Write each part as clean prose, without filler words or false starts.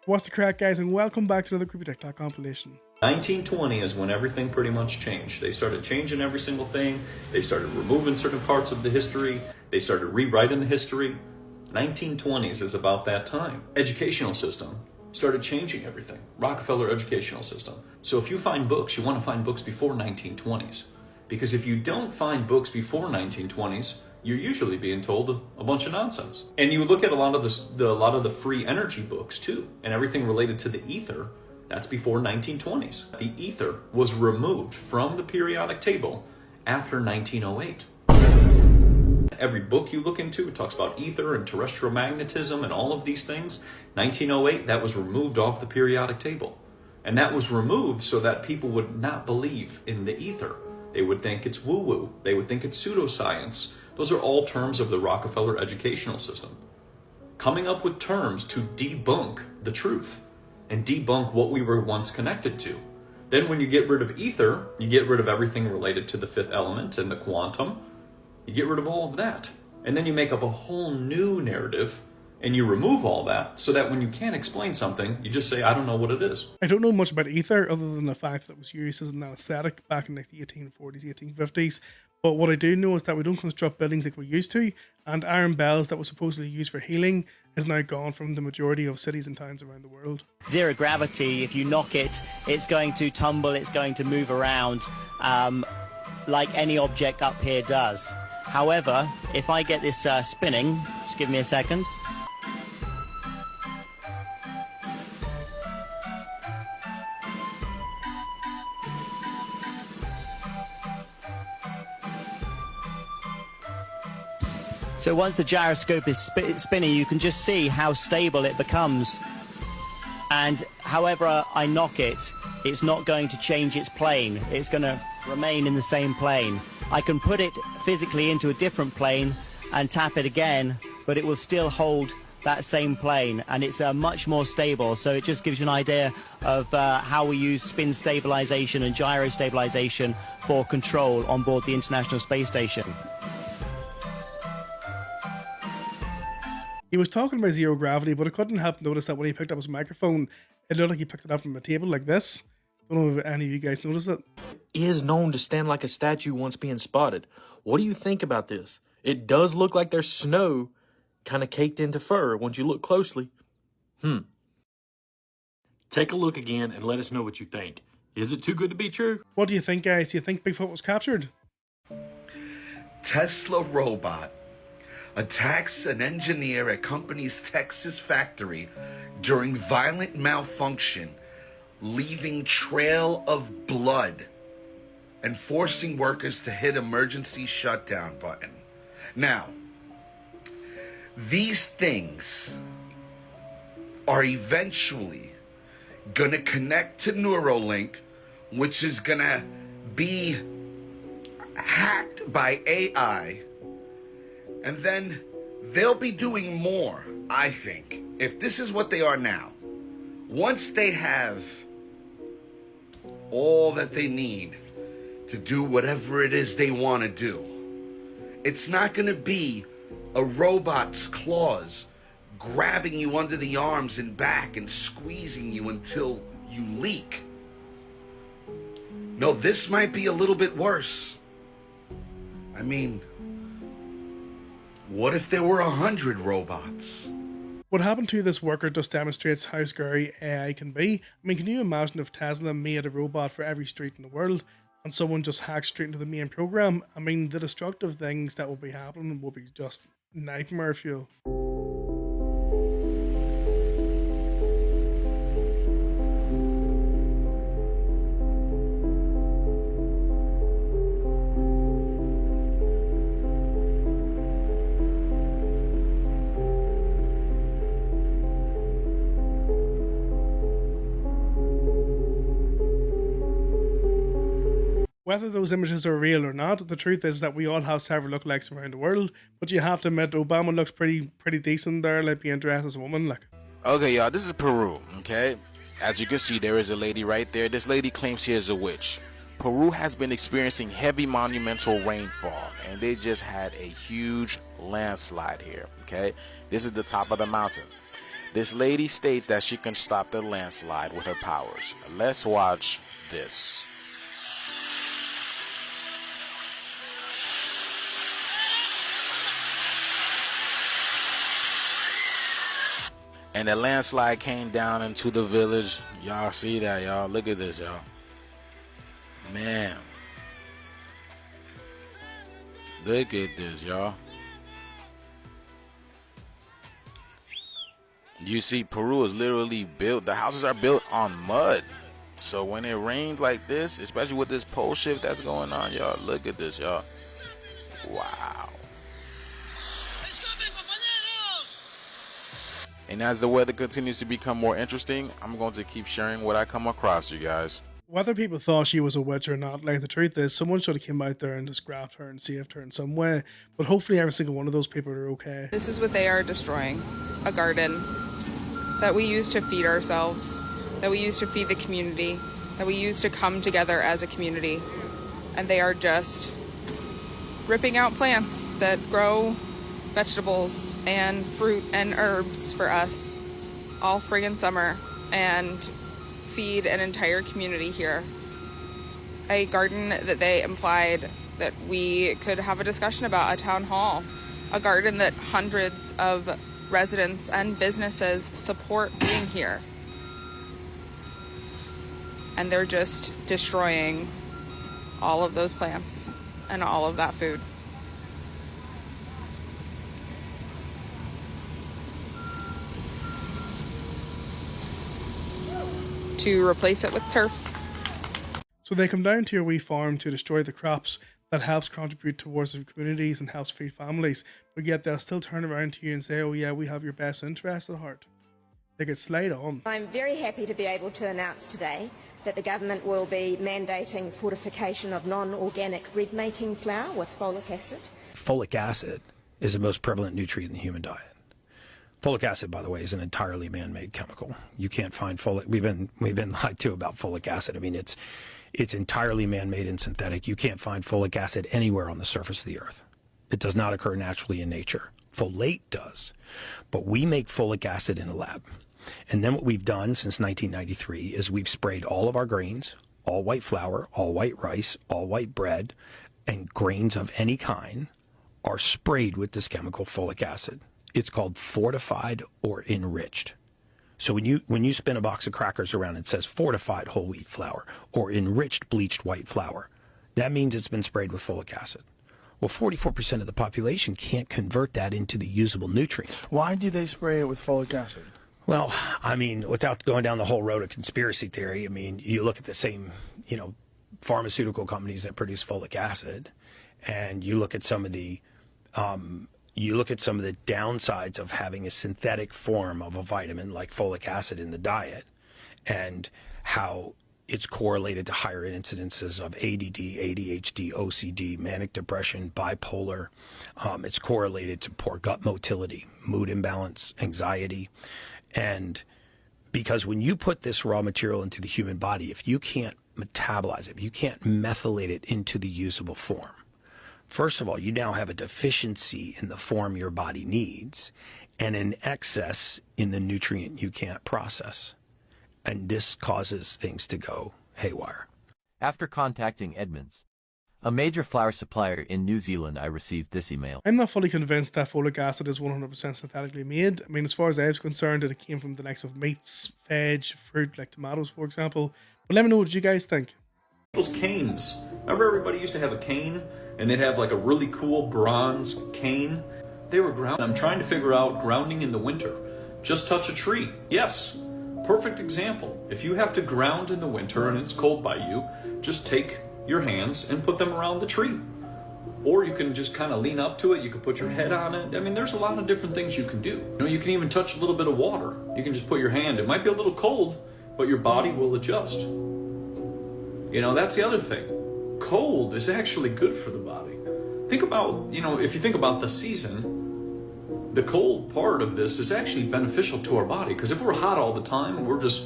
What's the crack, guys, and welcome back to another Creepy TikTok compilation. 1920 is when everything pretty much changed. They started changing every single thing. They started removing certain parts of the history. They started rewriting the history. 1920s is about that time. Educational system started changing everything. Rockefeller educational system. So if you find books, you want to find books before 1920s. Because if you don't find books before 1920s, you're usually being told a bunch of nonsense. And you look at a lot of the free energy books too, and everything related to the ether. That's before 1920s. The ether was removed from the periodic table after 1908. Every book you look into, it talks about ether and terrestrial magnetism and all of these things. 1908, that was removed off the periodic table. And that was removed so that people would not believe in the ether. They would think it's woo-woo. They would think it's pseudoscience. Those are all terms of the Rockefeller educational system. Coming up with terms to debunk the truth and debunk what we were once connected to. Then when you get rid of ether, you get rid of everything related to the fifth element and the quantum. You get rid of all of that. And then you make up a whole new narrative and you remove all that so that when you can't explain something, you just say, I don't know what it is. I don't know much about ether other than the fact that it was used as an anesthetic back in like the 1840s, 1850s. But what I do know is that we don't construct buildings like we used to, and iron bells that were supposedly used for healing is now gone from the majority of cities and towns around the world. Zero gravity, if you knock it, it's going to tumble, it's going to move around like any object up here does. However, if I get this spinning, just give me a second. So once the gyroscope is spinning, you can just see how stable it becomes. And however I knock it, it's not going to change its plane. It's going to remain in the same plane. I can put it physically into a different plane and tap it again, but it will still hold that same plane, and it's much more stable. So it just gives you an idea of how we use spin stabilization and gyro stabilization for control on board the International Space Station. He was talking about zero gravity, but I couldn't help notice that when he picked up his microphone, it looked like he picked it up from a table like this. Don't know if any of you guys noticed it. Is known to stand like a statue once being spotted. What do you think about this? It does look like there's snow kind of caked into fur once you look closely. Take a look again and let us know what you think. Is it too good to be true? What do you think, guys? Do you think Bigfoot was captured? Tesla robot attacks an engineer at company's Texas factory during violent malfunction, leaving trail of blood and forcing workers to hit emergency shutdown button. Now, these things are eventually gonna connect to Neuralink, which is gonna be hacked by AI, and then they'll be doing more, I think, if this is what they are now. Once they have all that they need to do whatever it is they want to do, it's not going to be a robot's claws grabbing you under the arms and back and squeezing you until you leak. No, this might be a little bit worse. I mean, what if there were 100 robots? What happened to this worker just demonstrates how scary AI can be. I mean, can you imagine if Tesla made a robot for every street in the world and someone just hacked straight into the main program? I mean, the destructive things that will be happening will be just nightmare fuel. Whether those images are real or not, the truth is that we all have several lookalikes around the world, but you have to admit Obama looks pretty decent there, like being dressed as a woman. Like, okay, y'all, this is Peru, okay? As you can see, there is a lady right there. This lady claims she is a witch. Peru has been experiencing heavy monumental rainfall, and they just had a huge landslide here, okay? This is the top of the mountain. This lady states that she can stop the landslide with her powers. Let's watch this. And the landslide came down into the village. Y'all see that, y'all? Look at this, y'all. Man. Look at this, y'all. You see, Peru is literally built, the houses are built on mud. So when it rains like this, especially with this pole shift that's going on, y'all, look at this, y'all. Wow. And as the weather continues to become more interesting, I'm going to keep sharing what I come across, you guys. Whether people thought she was a witch or not, like, the truth is someone should have came out there and just grabbed her and saved her in some way. But hopefully every single one of those people are okay. This is what they are destroying. A garden that we use to feed ourselves, that we use to feed the community, that we use to come together as a community. And they are just ripping out plants that grow vegetables and fruit and herbs for us all spring and summer, and feed an entire community here. A garden that they implied that we could have a discussion about, a town hall. A garden that hundreds of residents and businesses support being here. And they're just destroying all of those plants and all of that food. To replace it with turf. So they come down to your wee farm to destroy the crops that helps contribute towards the communities and helps feed families, but yet they'll still turn around to you and say, oh yeah, we have your best interests at heart. They get slayed on. I'm very happy to be able to announce today that the government will be mandating fortification of non-organic bread-making flour with folic acid. Folic acid is the most prevalent nutrient in the human diet. Folic acid, by the way, is an entirely man-made chemical. You can't find folic. We've been lied to about folic acid. I mean, it's entirely man-made and synthetic. You can't find folic acid anywhere on the surface of the earth. It does not occur naturally in nature. Folate does, but we make folic acid in a lab. And then what we've done since 1993 is we've sprayed all of our grains, all white flour, all white rice, all white bread, and grains of any kind are sprayed with this chemical folic acid. It's called fortified or enriched. So when you spin a box of crackers around, it says fortified whole wheat flour or enriched bleached white flour. That means it's been sprayed with folic acid. Well, 44% of the population can't convert that into the usable nutrient. Why do they spray it with folic acid? Well, I mean, without going down the whole road of conspiracy theory, I mean, you look at the same, pharmaceutical companies that produce folic acid, and you look at some of the downsides of having a synthetic form of a vitamin like folic acid in the diet, and how it's correlated to higher incidences of ADD, ADHD, OCD, manic depression, bipolar. It's correlated to poor gut motility, mood imbalance, anxiety. And because when you put this raw material into the human body, if you can't metabolize it, if you can't methylate it into the usable form, first of all, you now have a deficiency in the form your body needs and an excess in the nutrient you can't process. And this causes things to go haywire. After contacting Edmonds, a major flour supplier in New Zealand, I received this email. I'm not fully convinced that folic acid is 100% synthetically made. I mean, as far as I was concerned, it came from the likes of meats, veg, fruit, like tomatoes, for example. But let me know what you guys think. Those canes. Remember everybody used to have a cane? And they'd have like a really cool bronze cane? They were ground. I'm trying to figure out grounding in the winter. Just touch a tree. Yes. Perfect example. If you have to ground in the winter and it's cold by you, just take your hands and put them around the tree. Or you can just kind of lean up to it. You can put your head on it. I mean, there's a lot of different things you can do. You can even touch a little bit of water. You can just put your hand. It might be a little cold, but your body will adjust. That's the other thing. Cold is actually good for the body. Think about, if you think about the season, the cold part of this is actually beneficial to our body, because if we're hot all the time, we're just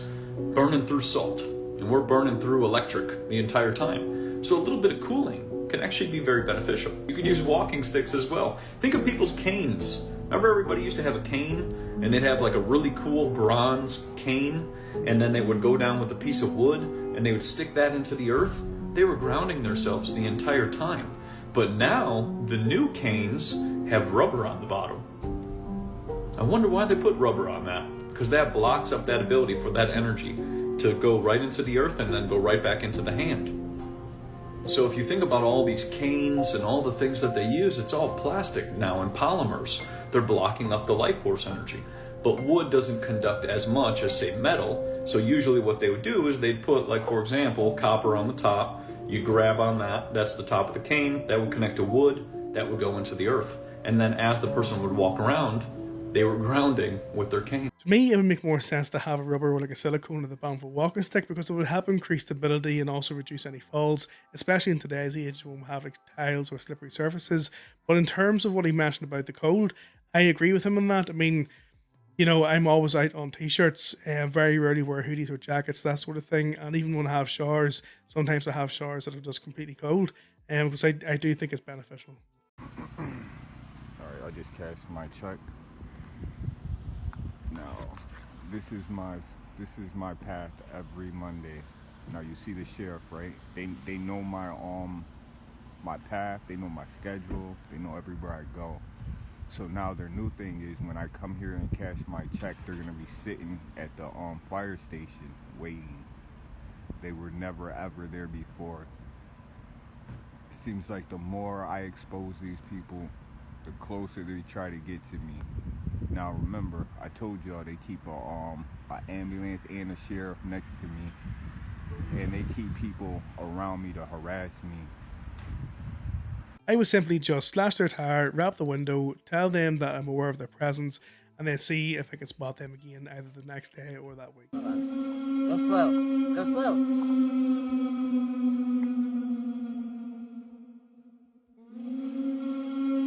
burning through salt and we're burning through electric the entire time. So a little bit of cooling can actually be very beneficial. You can use walking sticks as well. Think of people's canes. Remember everybody used to have a cane, and they'd have like a really cool bronze cane, and then they would go down with a piece of wood and they would stick that into the earth? They were grounding themselves the entire time. But now the new canes have rubber on the bottom. I wonder why they put rubber on that, because that blocks up that ability for that energy to go right into the earth and then go right back into the hand. So if you think about all these canes and all the things that they use, it's all plastic now and polymers. They're blocking up the life force energy. But wood doesn't conduct as much as, say, metal. So usually what they would do is they'd put, like, for example, copper on the top. You grab on that, that's the top of the cane. That would connect to wood. That would go into the earth. And then as the person would walk around, they were grounding with their cane. To me, it would make more sense to have a rubber or like a silicone at the bottom of a walking stick, because it would help increase stability and also reduce any falls, especially in today's age when we have like tiles or slippery surfaces. But in terms of what he mentioned about the cold, I agree with him on that. I mean, you know, I'm always out on t-shirts and very rarely wear hoodies or jackets, that sort of thing. And even when I have showers, sometimes I have showers that are just completely cold, because I do think it's beneficial. All right, I just cashed my check. Now, this is my path every Monday. Now you see the sheriff, right? They know my path. They know my schedule. They know everywhere I go. So now their new thing is when I come here and cash my check, they're gonna be sitting at the fire station waiting. They were never ever there before. It seems like the more I expose these people, the closer they try to get to me. Now remember, I told y'all they keep a ambulance and a sheriff next to me, and they keep people around me to harass me. I would simply just slash their tire, wrap the window, tell them that I'm aware of their presence, and then see if I can spot them again either the next day or that week. Go slow. Go slow.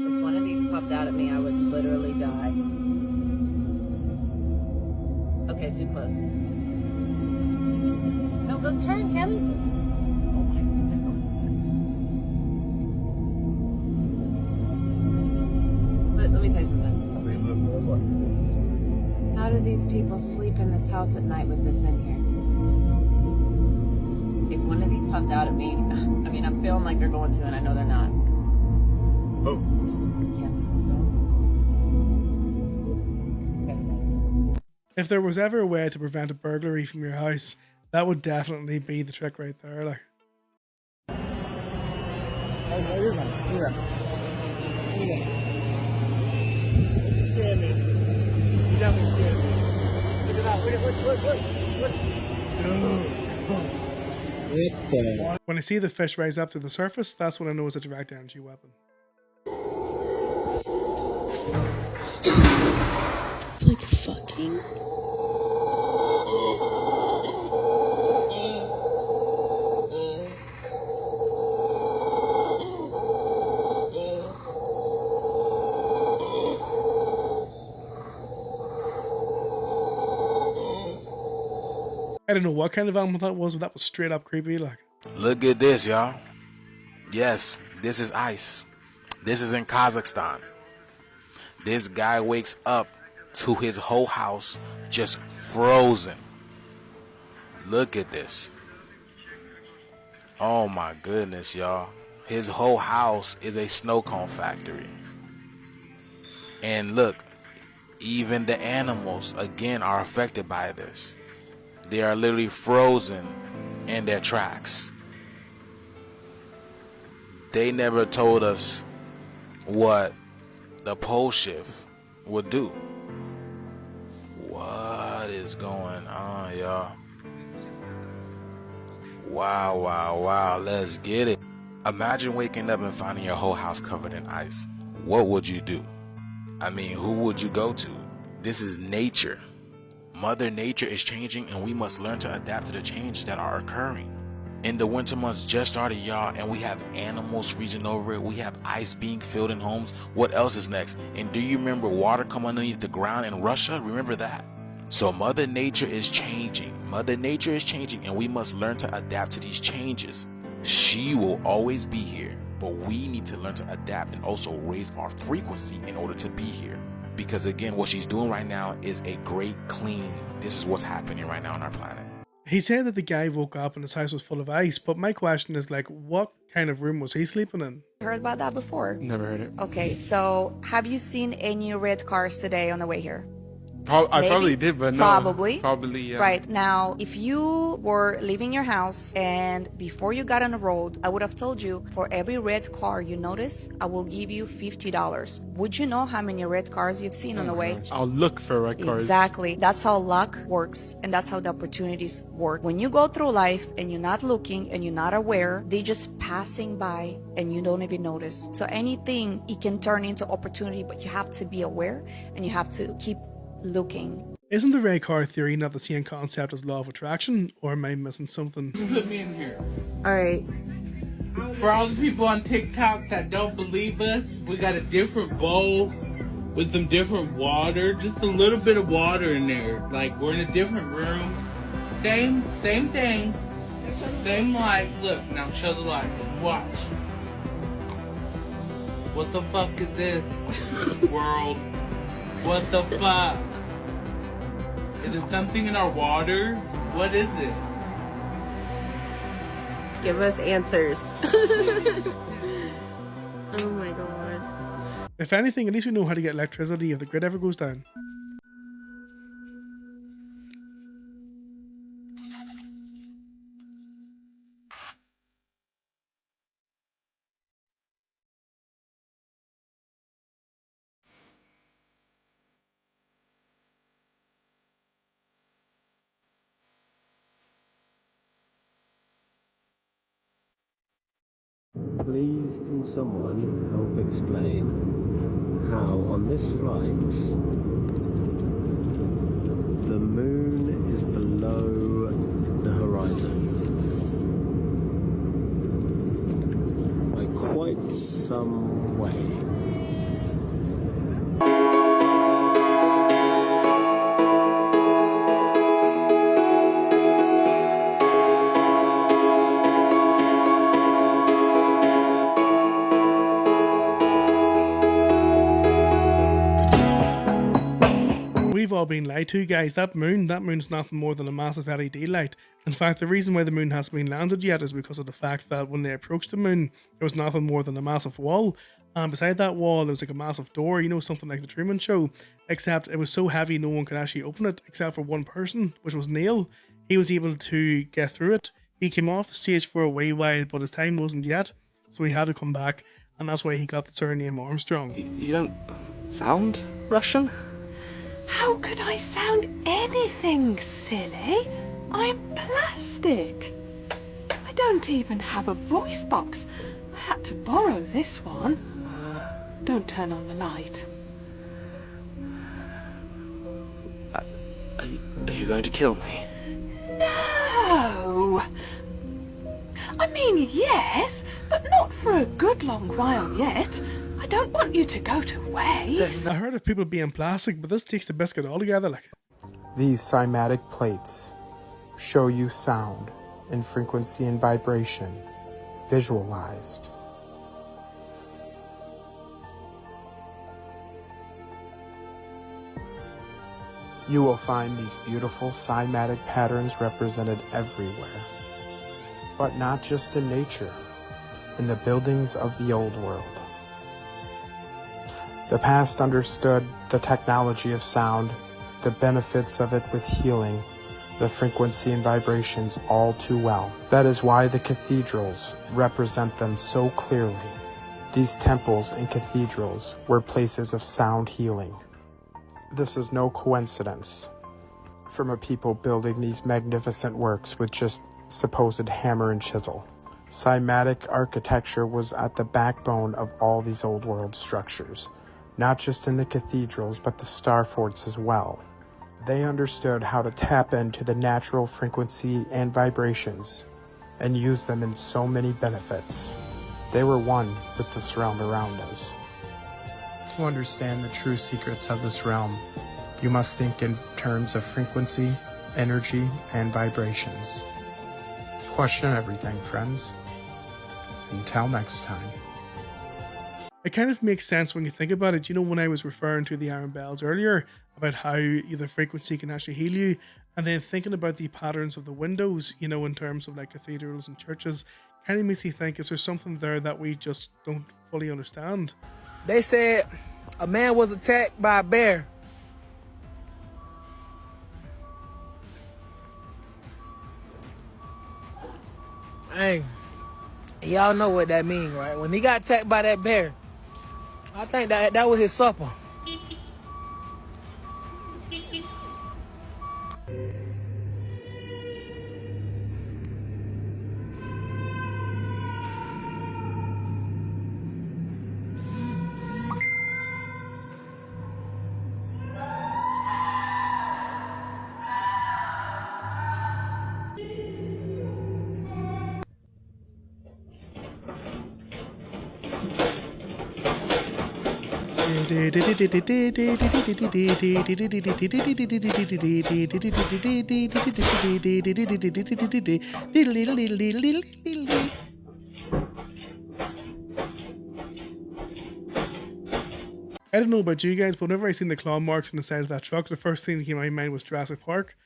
If one of these popped out at me, I would literally die. Okay, too close. No, go turn, Kelly. Let me tell you something. How do these people sleep in this house at night with this in here? If one of these popped out at me, I mean, I'm feeling like they're going to, and I know they're not. Oh. If there was ever a way to prevent a burglary from your house, that would definitely be the trick right there. Like, when I see the fish rise up to the surface, that's when I know it's a direct energy weapon. Like fucking. I don't know what kind of animal that was, but that was straight up creepy. Like, Look at this, y'all. Yes, this is ice. This is in Kazakhstan. This guy wakes up to his whole house just frozen. Look at this. Oh my goodness, y'all. His whole house is a snow cone factory. And look, even the animals again are affected by this. They are literally frozen in their tracks. They never told us what the pole shift would do. What is going on, y'all? Wow, wow, wow. Let's get it. Imagine waking up and finding your whole house covered in ice. What would you do? I mean, who would you go to? This is nature. Mother Nature is changing, and we must learn to adapt to the changes that are occurring. And the winter months just started, y'all, and we have animals freezing over it. We have ice being filled in homes. What else is next? And do you remember water come underneath the ground in Russia? Remember that? So Mother Nature is changing. Mother Nature is changing, and we must learn to adapt to these changes. She will always be here, but we need to learn to adapt and also raise our frequency in order to be here. Because again, what she's doing right now is a great clean. This is what's happening right now on our planet. He said that the guy woke up and his house was full of ice, but my question is, like, what kind of room was he sleeping in? Heard about that before? Never heard it. Okay, so have you seen any red cars today on the way here? I Maybe? probably did, but no. Probably. Probably, yeah. Right. Now, if you were leaving your house and before you got on the road, I would have told you, for every red car you notice, I will give you $50. Would you know how many red cars you've seen on the way? I'll look for red cars. Exactly. That's how luck works, and that's how the opportunities work. When you go through life and you're not looking and you're not aware, they're just passing by and you don't even notice. So anything, it can turn into opportunity, but you have to be aware and you have to keep looking. Isn't the red car theory not the same concept as law of attraction, or am I missing something? Put me in here. Alright. For all the people on TikTok that don't believe us, we got a different bowl with some different water, just a little bit of water in there. Like, we're in a different room. Same thing. Same light. Look, now show the light. Watch. What the fuck is this world? What the fuck? Is it something in our water? What is it? Give us answers. Oh my god. If anything, at least we know how to get electricity if the grid ever goes down. Please can someone help explain how on this flight the moon is below the horizon by quite some way? We've all been lied to, guys. That moon's nothing more than a massive LED light. In fact, the reason why the moon hasn't been landed yet is because of the fact that when they approached the moon, it was nothing more than a massive wall. And beside that wall, there was like a massive door, something like the Truman Show, except it was so heavy no one could actually open it, except for one person, which was Neil. He was able to get through it. He came off the stage for a wee while, but his time wasn't yet, so he had to come back, and that's why he got the surname Armstrong. You don't sound Russian? How could I sound anything, silly? I'm plastic. I don't even have a voice box. I had to borrow this one. Don't turn on the light. Are you going to kill me? No! I mean, yes, but not for a good long while yet. I don't want you to go to waste. I heard of people being plastic, but this takes the biscuit altogether. Like, These cymatic plates show you sound in frequency and vibration visualized. You will find these beautiful cymatic patterns represented everywhere, but not just in nature, in the buildings of the old world. The past understood the technology of sound, the benefits of it with healing, the frequency and vibrations all too well. That is why the cathedrals represent them so clearly. These temples and cathedrals were places of sound healing. This is no coincidence from a people building these magnificent works with just supposed hammer and chisel. Cymatic architecture was at the backbone of all these old world structures, not just in the cathedrals, but the star forts as well. They understood how to tap into the natural frequency and vibrations and use them in so many benefits. They were one with this realm around us. To understand the true secrets of this realm, you must think in terms of frequency, energy, and vibrations. Question everything, friends. Until next time. It kind of makes sense when you think about it. You know, when I was referring to the iron bells earlier about how the frequency can actually heal you, and then thinking about the patterns of the windows, you know, in terms of like cathedrals and churches, kind of makes you think, is there something there that we just don't fully understand? They said a man was attacked by a bear. Hey, y'all know what that means, right? When he got attacked by that bear, I think that was his supper. I don't know about you guys, but whenever I seen the claw marks on the side of that truck, the first thing that came to my mind was Jurassic Park.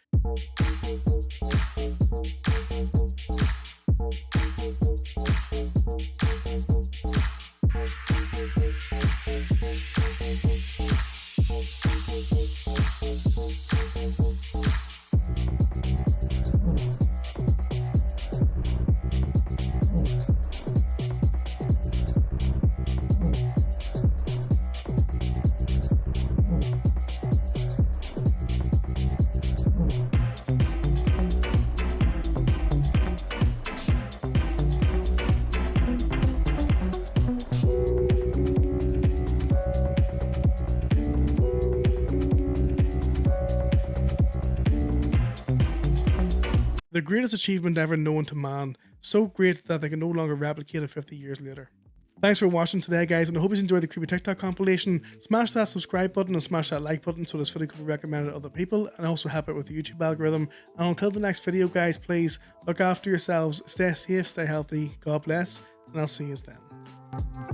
The greatest achievement ever known to man, so great that they can no longer replicate it 50 years later. Thanks for watching today, guys, and I hope you enjoyed the Creepy TikTok compilation. Smash that subscribe button and smash that like button so this video can be recommended to other people, and also help it with the YouTube algorithm. And until the next video, guys, please look after yourselves, stay safe, stay healthy, God bless, and I'll see you then.